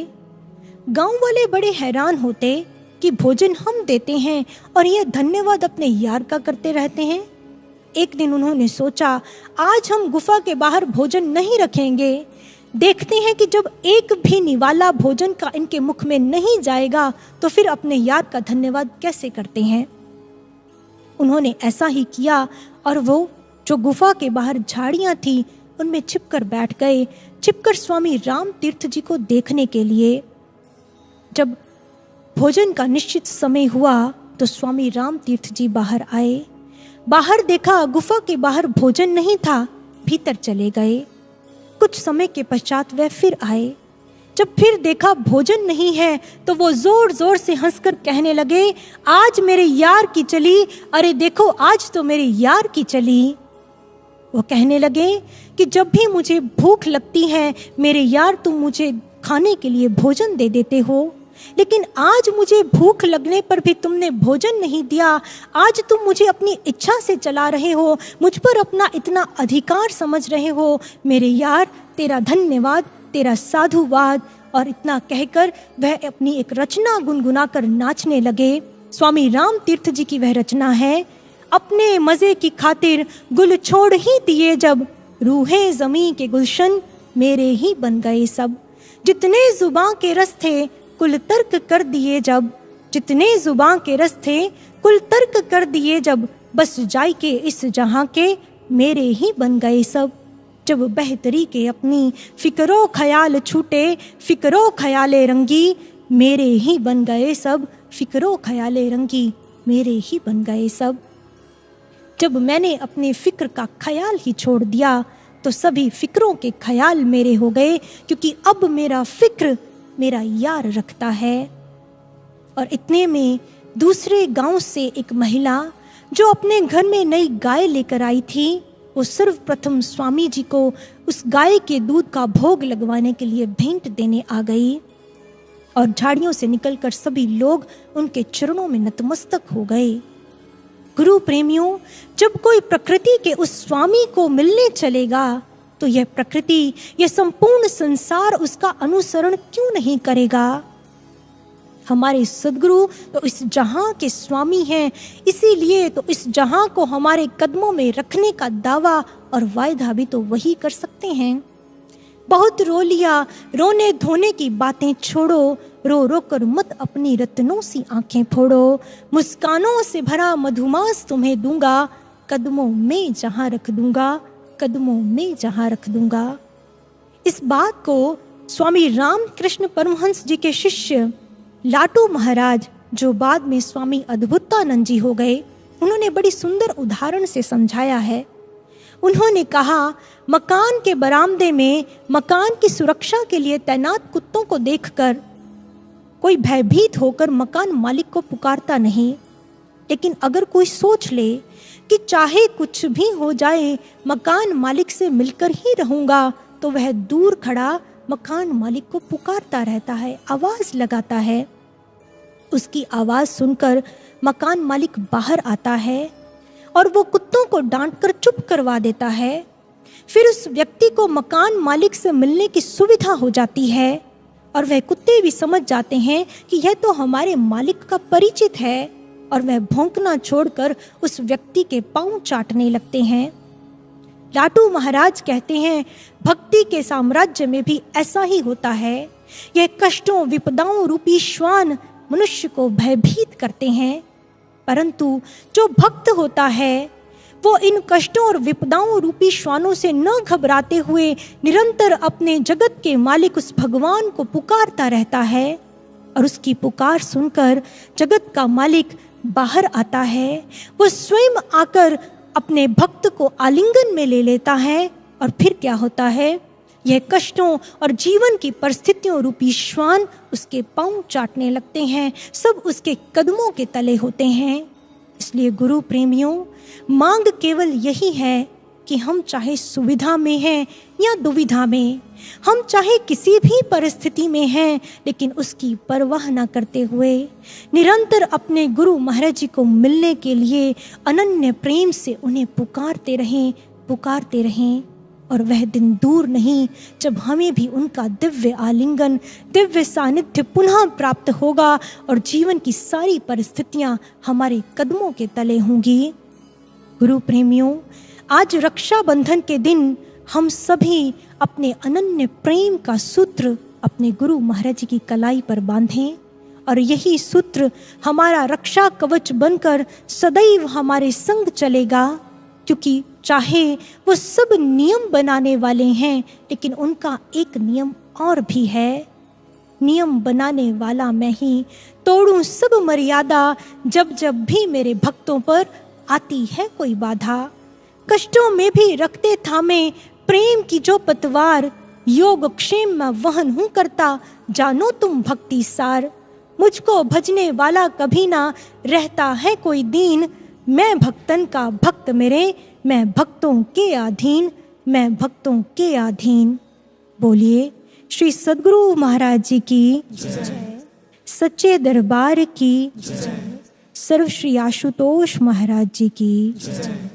गांव वाले बड़े हैरान होते कि भोजन हम देते हैं और यह धन्यवाद अपने यार का करते रहते हैं। एक दिन उन्होंने सोचा, आज हम गुफा के बाहर भोजन नहीं रखेंगे, देखते हैं कि जब एक भी निवाला भोजन का इनके मुख में नहीं जाएगा तो फिर अपने यार का धन्यवाद कैसे करते हैं। उन्होंने ऐसा ही किया और वो जो गुफा के बाहर झाड़ियां थी उनमें छिपकर बैठ गए, छिपकर स्वामी राम तीर्थ जी को देखने के लिए। जब भोजन का निश्चित समय हुआ तो स्वामी राम तीर्थ जी बाहर आए। बाहर देखा, गुफा के बाहर भोजन नहीं था, भीतर चले गए। कुछ समय के पश्चात वह फिर आए। जब फिर देखा भोजन नहीं है तो वो जोर जोर से हंसकर कहने लगे, आज मेरे यार की चली, अरे देखो आज तो मेरे यार की चली। वो कहने लगे कि जब भी मुझे भूख लगती है मेरे यार तुम मुझे खाने के लिए भोजन दे देते हो, लेकिन आज मुझे भूख लगने पर भी तुमने भोजन नहीं दिया। आज तुम मुझे अपनी इच्छा से चला रहे हो, मुझ पर अपना इतना अधिकार समझ रहे हो। मेरे यार तेरा धन्यवाद, तेरा साधुवाद। और इतना कहकर वह अपनी एक रचना गुनगुनाकर नाचने लगे। स्वामी राम तीर्थ जी की वह रचना है, अपने मजे की खातिर गुल छोड़ ही दिए जब, रूहे जमी के गुलशन मेरे ही बन गए सब। जितने जुबां के रस थे कुल तर्क कर दिए जब, जितने जुबां के रस थे कुल तर्क कर दिए जब, बस जाय के इस जहां के मेरे ही बन गए सब। जब बेहतरी के अपनी फिक्रो ख्याल छूटे, फिक्रो ख्याले रंगी मेरे ही बन गए सब, फिक्रो ख्याले रंगी मेरे ही बन गए सब। जब मैंने अपने फिक्र का ख्याल ही छोड़ दिया तो सभी फिक्रों के ख्याल मेरे हो गए, क्योंकि अब मेरा फिक्र मेरा यार रखता है। और इतने में दूसरे गांव से एक महिला जो अपने घर में नई गाय लेकर आई थी, वो सर्वप्रथम स्वामी जी को उस गाय के दूध का भोग लगवाने के लिए भेंट देने आ गई। और झाड़ियों से निकलकर सभी लोग उनके चरणों में नतमस्तक हो गए। गुरु प्रेमियों, जब कोई प्रकृति के उस स्वामी को मिलने चलेगा तो यह प्रकृति, यह संपूर्ण संसार उसका अनुसरण क्यों नहीं करेगा। हमारे सद्गुरु तो इस जहां के स्वामी हैं, इसीलिए तो इस जहां को हमारे कदमों में रखने का दावा और वायदा भी तो वही कर सकते हैं। बहुत रो लिया, रोने धोने की बातें छोड़ो, रो रो कर मत अपनी रत्नों सी आंखें फोड़ो, मुस्कानों से भरा मधुमास तुम्हें दूंगा, कदमों में जहां रख दूंगा, कदमों में जहां रख दूंगा। इस बात को स्वामी रामकृष्ण परमहंस जी के शिष्य लाटू महाराज, जो बाद में स्वामी अद्भुतानंद जी हो गए, उन्होंने बड़ी सुंदर उदाहरण से समझाया है। उन्होंने कहा, मकान के बरामदे में मकान की सुरक्षा के लिए तैनात कुत्तों को देखकर कोई भयभीत होकर मकान मालिक को पुकारता नहीं, लेकिन अगर कोई सोच ले कि चाहे कुछ भी हो जाए मकान मालिक से मिलकर ही रहूंगा, तो वह दूर खड़ा मकान मालिक को पुकारता रहता है, आवाज लगाता है। उसकी आवाज सुनकर मकान मालिक बाहर आता है और वो कुत्तों को डांटकर चुप करवा देता है। फिर उस व्यक्ति को मकान मालिक से मिलने की सुविधा हो जाती है और वह कुत्ते भी समझ जाते हैं कि यह तो हमारे मालिक का परिचित है, और वह भौंकना छोड़कर उस व्यक्ति के पांव चाटने लगते हैं। लाटू महाराज कहते हैं, भक्ति के साम्राज्य में भी ऐसा ही होता है। यह कष्टों विपदाओं रूपी श्वान मनुष्य को भयभीत करते हैं, परंतु जो भक्त होता है वो इन कष्टों और विपदाओं रूपी श्वानों से न घबराते हुए निरंतर अपने जगत के मालिक उस भगवान को पुकारता रहता है, और उसकी पुकार सुनकर जगत का मालिक बाहर आता है। वो स्वयं आकर अपने भक्त को आलिंगन में ले लेता है, और फिर क्या होता है, यह कष्टों और जीवन की परिस्थितियों रूपी श्वान उसके पांव चाटने लगते हैं, सब उसके कदमों के तले होते हैं। इसलिए गुरु प्रेमियों, मांग केवल यही है कि हम चाहे सुविधा में हैं या दुविधा में, हम चाहे किसी भी परिस्थिति में हैं, लेकिन उसकी परवाह न करते हुए निरंतर अपने गुरु महाराज जी को मिलने के लिए अनन्य प्रेम से उन्हें पुकारते रहें। और वह दिन दूर नहीं जब हमें भी उनका दिव्य आलिंगन, दिव्य सानिध्य पुनः प्राप्त होगा और जीवन की सारी परिस्थितियां हमारे कदमों के तले होंगी। गुरु प्रेमियों, आज रक्षाबंधन के दिन हम सभी अपने अनन्य प्रेम का सूत्र अपने गुरु महाराज जी की कलाई पर बांधें, और यही सूत्र हमारा रक्षा कवच बनकर सदैव हमारे संग चलेगा। क्योंकि चाहे वो सब नियम बनाने वाले हैं, लेकिन उनका एक नियम और भी है, नियम बनाने वाला मैं ही, तोड़ूं सब मर्यादा जब जब भी मेरे भक्तों पर आती है कोई बाधा। कष्टों में भी रखते थामे प्रेम की जो पतवार, योग क्षेम में वहन हूं करता, जानो तुम भक्ति सार। मुझको भजने वाला कभी ना रहता है कोई दीन, मैं भक्तन का भक्त मेरे, मैं भक्तों के अधीन, मैं भक्तों के अधीन। बोलिए श्री सद्गुरु महाराज जी की जय, सच्चे दरबार की जय, सर्व श्री आशुतोष महाराज जी की जय।